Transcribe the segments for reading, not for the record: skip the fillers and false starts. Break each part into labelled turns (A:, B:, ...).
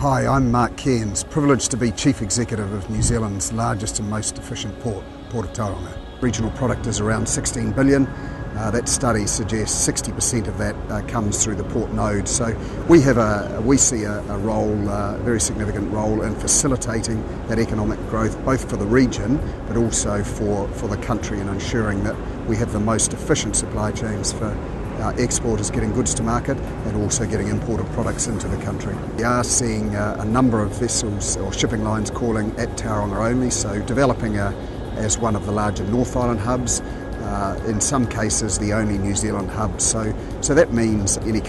A: Hi, I'm Mark Cairns, privileged to be Chief Executive of New Zealand's largest and most efficient port, Port of Tauranga. Regional product is around 16 billion. That study suggests 60% of that comes through the port node. So we see a role, a very significant role in facilitating that economic growth, both for the region but also for the country, and ensuring that we have the most efficient supply chains for exporters getting goods to market and also getting imported products into the country. We are seeing a number of vessels or shipping lines calling at Tauranga only, so developing as one of the larger North Island hubs, in some cases the only New Zealand hub. So that means any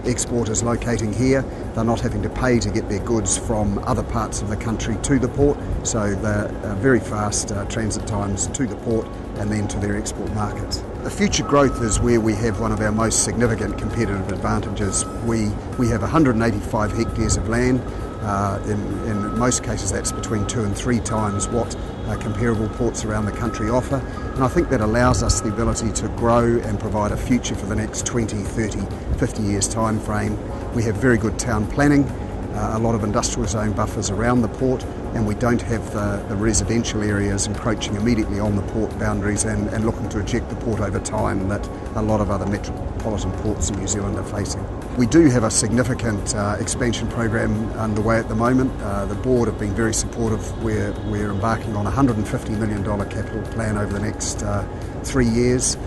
A: exporters locating here, they're not having to pay to get their goods from other parts of the country to the port, so they're very fast transit times to the port and then to their export markets. The future growth is where we have one of our most significant competitive advantages. We have 185 hectares of land. In most cases that's between 2 and 3 times what comparable ports around the country offer, and I think that allows us the ability to grow and provide a future for the next 20, 30, 50 years time frame. We have very good town planning, a lot of industrial zone buffers around the port, and we don't have the residential areas encroaching immediately on the port boundaries and looking to eject the port over time that a lot of other metropolitan ports in New Zealand are facing. We do have a significant expansion program underway at the moment. The board have been very supportive. We're embarking on a $150 million capital plan over the next 3 years,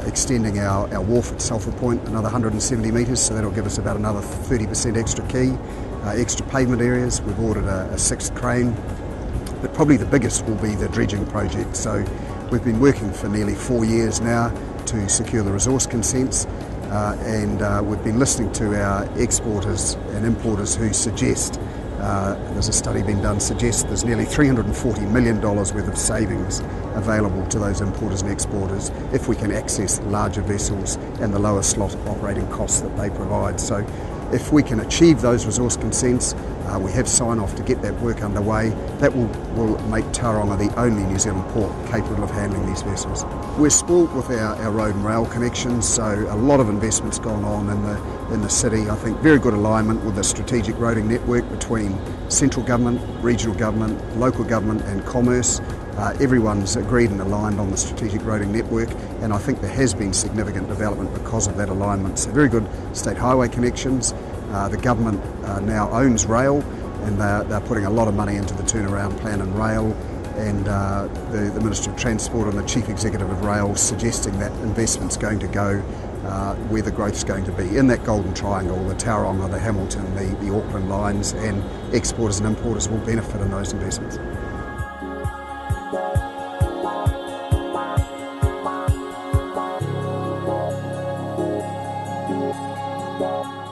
A: extending our wharf at Sulphur Point another 170 metres, so that'll give us about another 30% extra quay. Extra pavement areas. We've ordered a 6th crane, but probably the biggest will be the dredging project. So we've been working for nearly 4 years now to secure the resource consents, and we've been listening to our exporters and importers who suggest, there's a study being done, suggests there's nearly $340 million worth of savings available to those importers and exporters if we can access larger vessels and the lower slot operating costs that they provide. So if we can achieve those resource consents, we have sign-off to get that work underway. That will make Tauranga the only New Zealand port capable of handling these vessels. We're spoilt with our road and rail connections, so a lot of investment's gone on in the city. I think very good alignment with the strategic roading network between central government, regional government, local government and commerce. Everyone's agreed and aligned on the strategic roading network, and I think there has been significant development because of that alignment. So very good state highway connections. The government now owns rail, and they're putting a lot of money into the turnaround plan and rail, and the Minister of Transport and the Chief Executive of Rail suggesting that investment's going to go where the growth's going to be, in that golden triangle, the Tauranga, the Hamilton, the Auckland lines, and exporters and importers will benefit in those investments.
B: Bye.